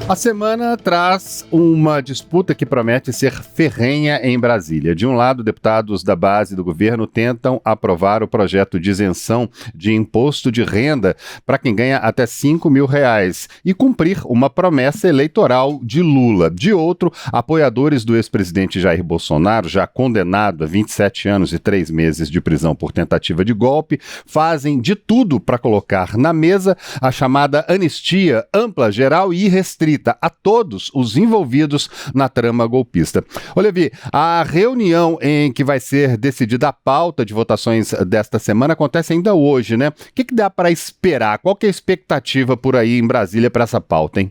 A semana traz uma disputa que promete ser ferrenha em Brasília. De um lado, deputados da base do governo tentam aprovar o projeto de isenção de imposto de renda para quem ganha até R$ 5.000 e cumprir uma promessa eleitoral de Lula. De outro, apoiadores do ex-presidente Jair Bolsonaro, já condenado a 27 anos e 3 meses de prisão por tentativa de golpe, fazem de tudo para colocar na mesa a chamada anistia ampla, geral e irrestrita a todos os envolvidos na trama golpista. Levi, a reunião em que vai ser decidida a pauta de votações desta semana acontece ainda hoje, né? O que dá para esperar? Qual que é a expectativa por aí em Brasília para essa pauta, hein?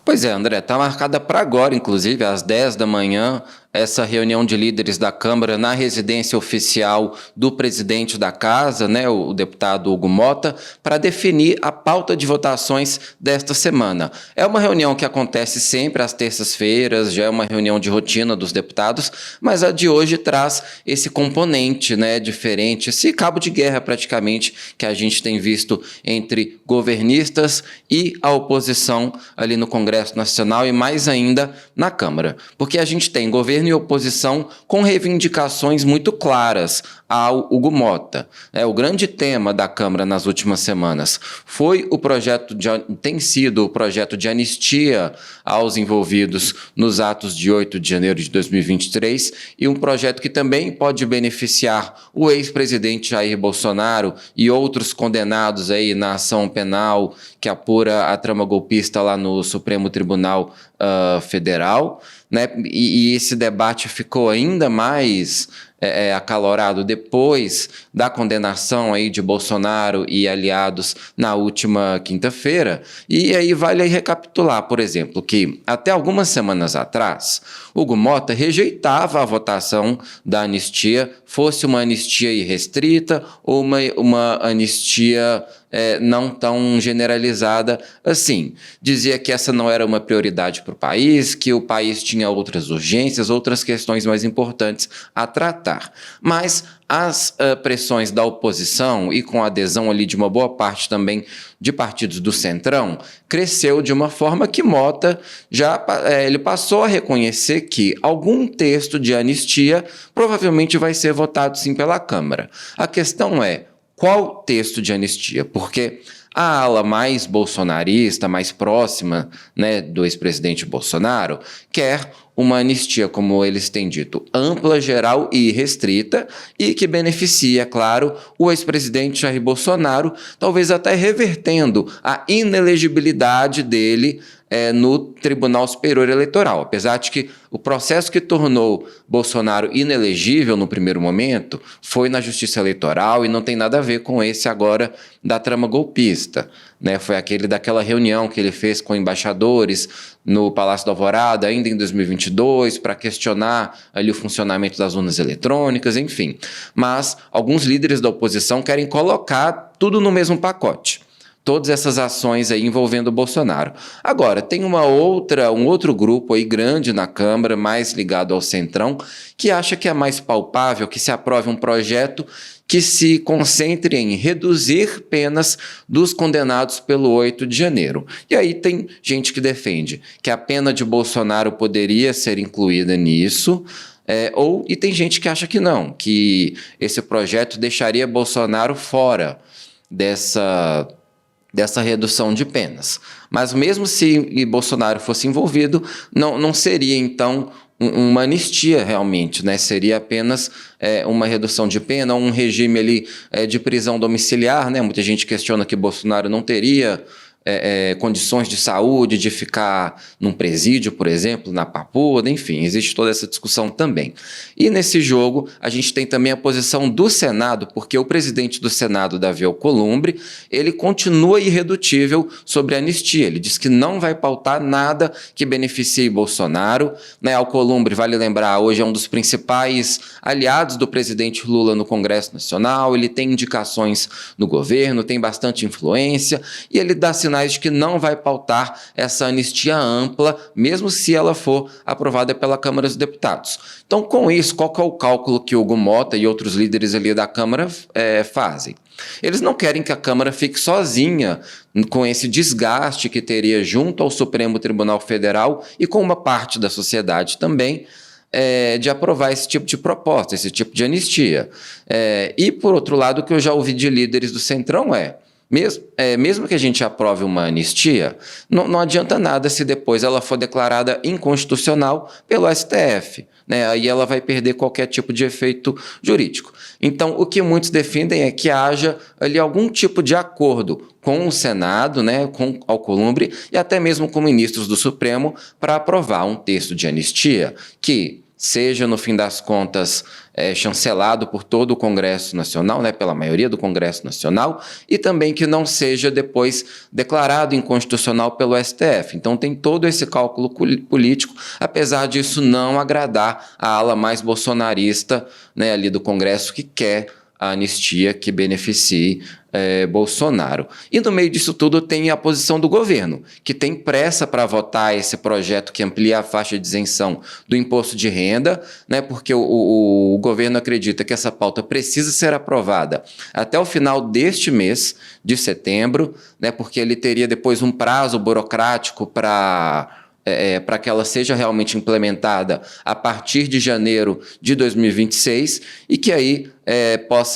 Pois é, André, está marcada para agora, inclusive, às 10 da manhã, essa reunião de líderes da Câmara na residência oficial do presidente da Casa, né, o deputado Hugo Motta, para definir a pauta de votações desta semana. É uma reunião que acontece sempre às terças-feiras, já é uma reunião de rotina dos deputados, mas a de hoje traz esse componente, né, diferente, esse cabo de guerra praticamente que a gente tem visto entre governistas e a oposição ali no Congresso Nacional e mais ainda na Câmara. Porque a gente tem governo e oposição com reivindicações muito claras ao Hugo Motta. O grande tema da Câmara nas últimas semanas foi tem sido o projeto de anistia aos envolvidos nos atos de 8 de janeiro de 2023 e um projeto que também pode beneficiar o ex-presidente Jair Bolsonaro e outros condenados aí na ação penal que apura a trama golpista lá no Supremo Tribunal Federal, né? E esse debate ficou ainda mais acalorado depois da condenação aí de Bolsonaro e aliados na última quinta-feira. E aí vale aí recapitular, por exemplo, que até algumas semanas atrás, Hugo Motta rejeitava a votação da anistia, fosse uma anistia irrestrita ou uma anistia não tão generalizada assim. Dizia que essa não era uma prioridade para o país, que o país tinha outras urgências, outras questões mais importantes a tratar. Mas as pressões da oposição e com a adesão ali de uma boa parte também de partidos do Centrão, cresceu de uma forma que Motta ele passou a reconhecer que algum texto de anistia provavelmente vai ser votado sim pela Câmara. A questão é, qual texto de anistia? Porque a ala mais bolsonarista, mais próxima, né, do ex-presidente Bolsonaro, quer uma anistia, como eles têm dito, ampla, geral e restrita e que beneficia, é claro, o ex-presidente Jair Bolsonaro, talvez até revertendo a inelegibilidade dele no Tribunal Superior Eleitoral. Apesar de que o processo que tornou Bolsonaro inelegível no primeiro momento foi na Justiça Eleitoral e não tem nada a ver com esse agora da trama golpista, né? Foi aquele daquela reunião que ele fez com embaixadores no Palácio do Alvorada, ainda em 2022, para questionar ali o funcionamento das urnas eletrônicas, enfim. Mas alguns líderes da oposição querem colocar tudo no mesmo pacote. Todas essas ações aí envolvendo o Bolsonaro. Agora, tem um outro grupo aí grande na Câmara, mais ligado ao Centrão, que acha que é mais palpável que se aprove um projeto que se concentre em reduzir penas dos condenados pelo 8 de janeiro. E aí tem gente que defende que a pena de Bolsonaro poderia ser incluída nisso, e tem gente que acha que não, que esse projeto deixaria Bolsonaro fora dessa redução de penas. Mas mesmo se Bolsonaro fosse envolvido, não seria, então, uma anistia realmente, né? Seria apenas uma redução de pena, um regime ali, de prisão domiciliar, né? Muita gente questiona que Bolsonaro não teria condições de saúde, de ficar num presídio, por exemplo, na Papuda, enfim, existe toda essa discussão também. E nesse jogo, a gente tem também a posição do Senado, porque o presidente do Senado, Davi Alcolumbre, ele continua irredutível sobre a anistia. Ele diz que não vai pautar nada que beneficie Bolsonaro, né? Alcolumbre, vale lembrar, hoje é um dos principais aliados do presidente Lula no Congresso Nacional, ele tem indicações no governo, tem bastante influência, e ele dá sinais de que não vai pautar essa anistia ampla, mesmo se ela for aprovada pela Câmara dos Deputados. Então, com isso, qual que é o cálculo que Hugo Motta e outros líderes ali da Câmara fazem? Eles não querem que a Câmara fique sozinha com esse desgaste que teria junto ao Supremo Tribunal Federal e com uma parte da sociedade também, de aprovar esse tipo de proposta, esse tipo de anistia. E, por outro lado, o que eu já ouvi de líderes do Centrão mesmo que a gente aprove uma anistia, não adianta nada se depois ela for declarada inconstitucional pelo STF, né? Aí ela vai perder qualquer tipo de efeito jurídico. Então, o que muitos defendem é que haja ali algum tipo de acordo com o Senado, né, com Alcolumbre e até mesmo com ministros do Supremo para aprovar um texto de anistia que seja, no fim das contas, chancelado por todo o Congresso Nacional, né, pela maioria do Congresso Nacional, e também que não seja depois declarado inconstitucional pelo STF. Então tem todo esse cálculo político, apesar disso não agradar a ala mais bolsonarista, né, ali do Congresso, que quer a anistia que beneficie Bolsonaro. E no meio disso tudo tem a posição do governo, que tem pressa para votar esse projeto que amplia a faixa de isenção do imposto de renda, né, porque o governo acredita que essa pauta precisa ser aprovada até o final deste mês de setembro, né, porque ele teria depois um prazo burocrático para que ela seja realmente implementada a partir de janeiro de 2026 e que aí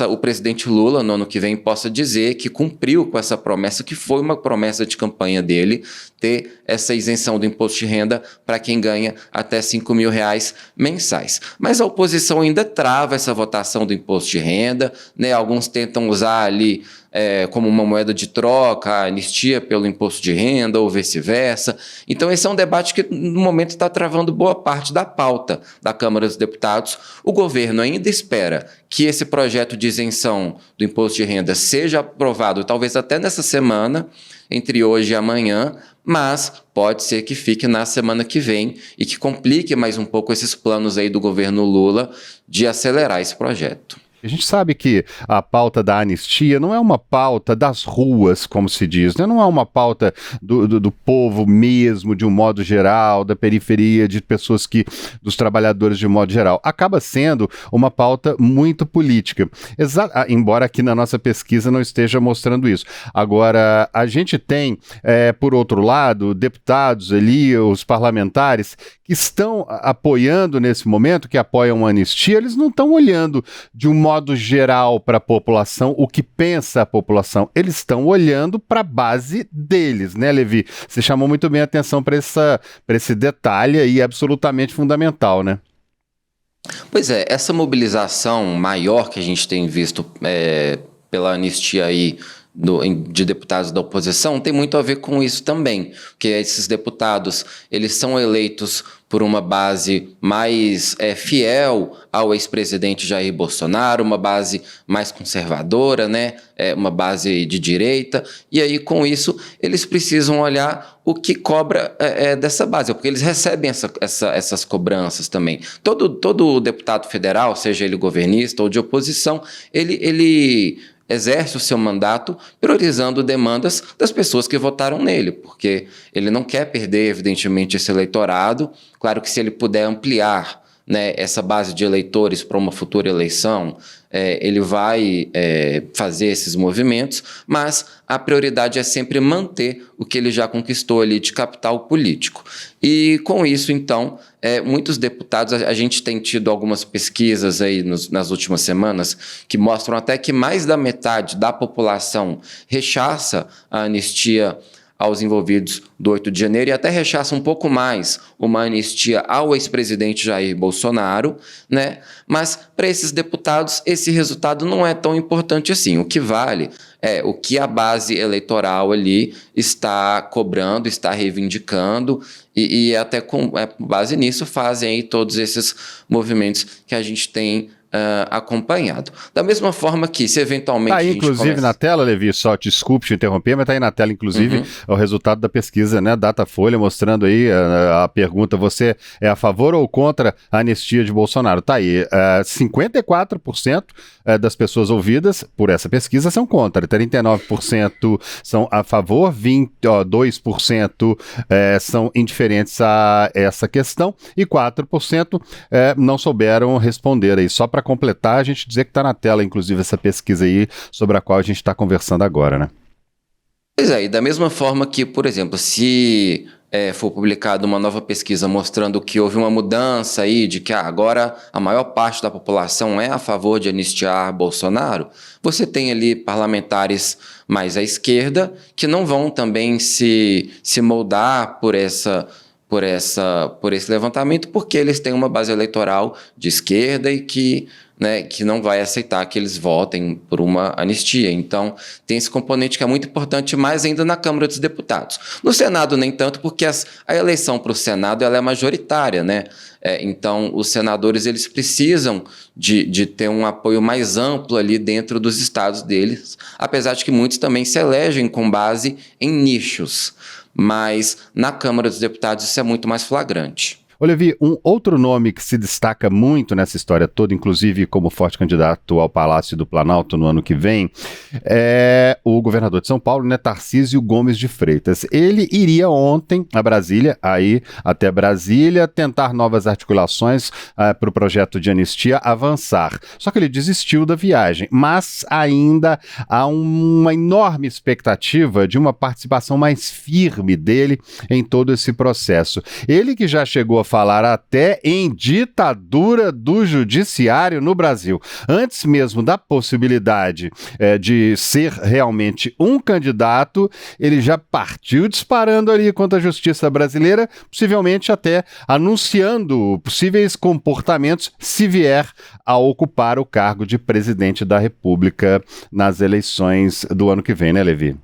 o presidente Lula, no ano que vem, possa dizer que cumpriu com essa promessa, que foi uma promessa de campanha dele, ter essa isenção do imposto de renda para quem ganha até R$5.000 mensais. Mas a oposição ainda trava essa votação do imposto de renda, né? Alguns tentam usar ali como uma moeda de troca, a anistia pelo imposto de renda ou vice-versa. Então esse é um debate que no momento está travando boa parte da pauta da Câmara dos Deputados. O governo ainda espera que esse projeto de isenção do imposto de renda seja aprovado, talvez até nessa semana, entre hoje e amanhã, mas pode ser que fique na semana que vem e que complique mais um pouco esses planos aí do governo Lula de acelerar esse projeto. A gente sabe que a pauta da anistia não é uma pauta das ruas, como se diz, né? Não é uma pauta do povo mesmo, de um modo geral, da periferia, de pessoas dos trabalhadores de um modo geral. Acaba sendo uma pauta muito política, embora aqui na nossa pesquisa não esteja mostrando isso. Agora, a gente tem, por outro lado, deputados ali, os parlamentares, que estão apoiando nesse momento, que apoiam a anistia, eles não estão olhando de um modo geral para a população, o que pensa a população. Eles estão olhando para a base deles, né, Levi? Você chamou muito bem a atenção para esse detalhe aí absolutamente fundamental, né? Pois é, essa mobilização maior que a gente tem visto pela anistia aí de deputados da oposição tem muito a ver com isso também, porque esses deputados, eles são eleitos por uma base mais fiel ao ex-presidente Jair Bolsonaro, uma base mais conservadora, né? Uma base de direita, e aí com isso eles precisam olhar o que cobra dessa base, porque eles recebem essas cobranças também. Todo deputado federal, seja ele governista ou de oposição, ele exerce o seu mandato priorizando demandas das pessoas que votaram nele, porque ele não quer perder, evidentemente, esse eleitorado. Claro que se ele puder ampliar, né, essa base de eleitores para uma futura eleição, ele vai fazer esses movimentos, mas a prioridade é sempre manter o que ele já conquistou ali de capital político. E com isso, então, muitos deputados, a gente tem tido algumas pesquisas aí nas últimas semanas que mostram até que mais da metade da população rechaça a anistia aos envolvidos do 8 de janeiro e até rechaça um pouco mais uma anistia ao ex-presidente Jair Bolsonaro, né? Mas para esses deputados esse resultado não é tão importante assim. O que vale é o que a base eleitoral ali está cobrando, está reivindicando e até com base nisso fazem aí todos esses movimentos que a gente tem acompanhado. Da mesma forma que, se eventualmente... Tá aí, inclusive, na tela, Levi, só desculpe te interromper, mas tá aí na tela, inclusive, o resultado da pesquisa, né, Datafolha, mostrando aí a pergunta, você é a favor ou contra a anistia de Bolsonaro? Tá aí, 54% das pessoas ouvidas por essa pesquisa são contra, 39% são a favor, 2% são indiferentes a essa questão e 4% não souberam responder aí, só para para completar, a gente dizer que está na tela, inclusive, essa pesquisa aí sobre a qual a gente está conversando agora, né? Pois é, e da mesma forma que, por exemplo, se for publicada uma nova pesquisa mostrando que houve uma mudança aí, de que agora a maior parte da população é a favor de anistiar Bolsonaro, você tem ali parlamentares mais à esquerda que não vão também se moldar por esse levantamento, porque eles têm uma base eleitoral de esquerda e que não vai aceitar que eles votem por uma anistia. Então, tem esse componente que é muito importante, mais ainda na Câmara dos Deputados. No Senado, nem tanto, porque a eleição para o Senado ela é majoritária, né? Então, os senadores eles precisam de ter um apoio mais amplo ali dentro dos estados deles, apesar de que muitos também se elegem com base em nichos. Mas na Câmara dos Deputados isso é muito mais flagrante. Ô, Levi, um outro nome que se destaca muito nessa história toda, inclusive como forte candidato ao Palácio do Planalto no ano que vem, é o governador de São Paulo, né, Tarcísio Gomes de Freitas. Ele iria ontem a Brasília, aí até Brasília, tentar novas articulações para o projeto de anistia avançar. Só que ele desistiu da viagem, mas ainda há uma enorme expectativa de uma participação mais firme dele em todo esse processo. Ele que já chegou a falar até em ditadura do judiciário no Brasil. Antes mesmo da possibilidade de ser realmente um candidato, ele já partiu disparando ali contra a justiça brasileira, possivelmente até anunciando possíveis comportamentos se vier a ocupar o cargo de presidente da República nas eleições do ano que vem, né, Levi?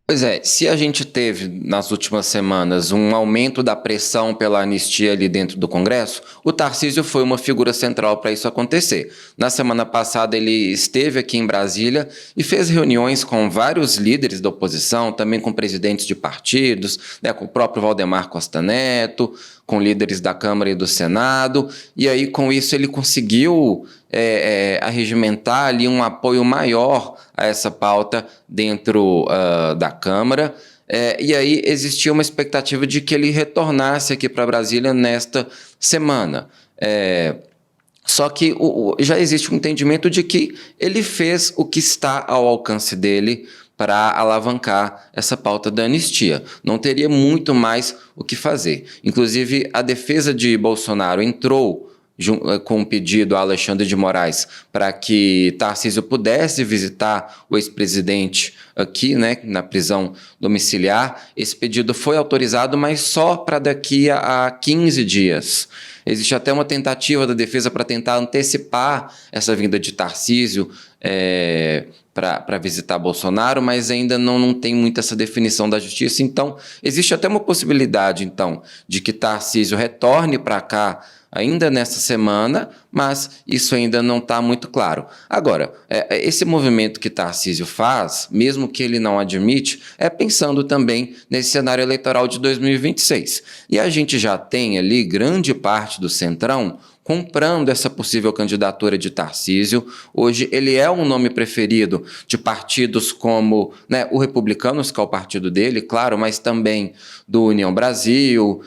Pois é, se a gente teve nas últimas semanas um aumento da pressão pela anistia ali dentro do Congresso, o Tarcísio foi uma figura central para isso acontecer. Na semana passada ele esteve aqui em Brasília e fez reuniões com vários líderes da oposição, também com presidentes de partidos, né, com o próprio Valdemar Costa Neto, com líderes da Câmara e do Senado, e aí com isso ele conseguiu arregimentar ali um apoio maior a essa pauta dentro da Câmara, e aí existia uma expectativa de que ele retornasse aqui para Brasília nesta semana. Só que já existe um entendimento de que ele fez o que está ao alcance dele para alavancar essa pauta da anistia. Não teria muito mais o que fazer. Inclusive, a defesa de Bolsonaro entrou com um pedido a Alexandre de Moraes para que Tarcísio pudesse visitar o ex-presidente aqui, né, na prisão domiciliar. Esse pedido foi autorizado, mas só para daqui a 15 dias. Existe até uma tentativa da defesa para tentar antecipar essa vinda de Tarcísio para visitar Bolsonaro, mas ainda não tem muito essa definição da justiça. Então, existe até uma possibilidade, então, de que Tarcísio retorne para cá ainda nessa semana, mas isso ainda não está muito claro. Agora, esse movimento que Tarcísio faz, mesmo que ele não admite, é pensando também nesse cenário eleitoral de 2026. E a gente já tem ali grande parte do Centrão comprando essa possível candidatura de Tarcísio. Hoje ele é um nome preferido de partidos como, né, o Republicanos, que é o partido dele, claro, mas também do União Brasil,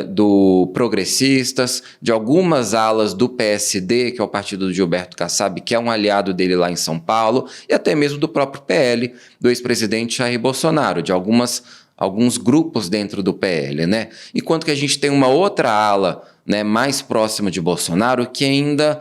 do Progressistas, de algumas alas do PSD, que é o partido do Gilberto Kassab, que é um aliado dele lá em São Paulo, e até mesmo do próprio PL, do ex-presidente Jair Bolsonaro, de alguns grupos dentro do PL, né? Enquanto que a gente tem uma outra ala, né, mais próxima de Bolsonaro, que ainda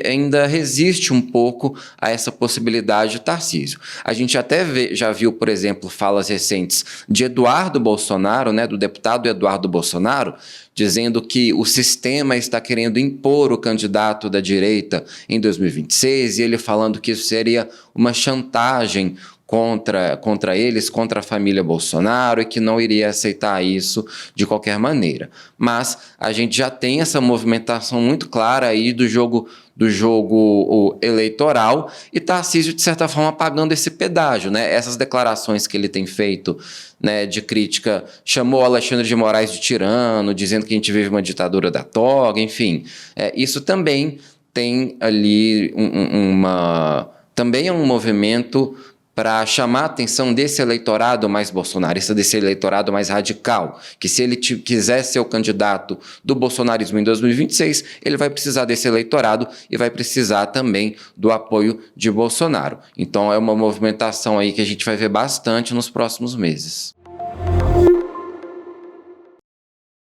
ainda resiste um pouco a essa possibilidade de Tarcísio. A gente até já viu, por exemplo, falas recentes de Eduardo Bolsonaro, né, do deputado Eduardo Bolsonaro, dizendo que o sistema está querendo impor o candidato da direita em 2026, e ele falando que isso seria uma chantagem contra eles, contra a família Bolsonaro, e que não iria aceitar isso de qualquer maneira. Mas a gente já tem essa movimentação muito clara aí do jogo eleitoral, e Tarcísio, de certa forma, pagando esse pedágio, né? Essas declarações que ele tem feito, né, de crítica, chamou Alexandre de Moraes de tirano, dizendo que a gente vive uma ditadura da toga, enfim. Isso também tem ali também é um movimento para chamar a atenção desse eleitorado mais bolsonarista, desse eleitorado mais radical, que se ele quiser ser o candidato do bolsonarismo em 2026, ele vai precisar desse eleitorado e vai precisar também do apoio de Bolsonaro. Então é uma movimentação aí que a gente vai ver bastante nos próximos meses.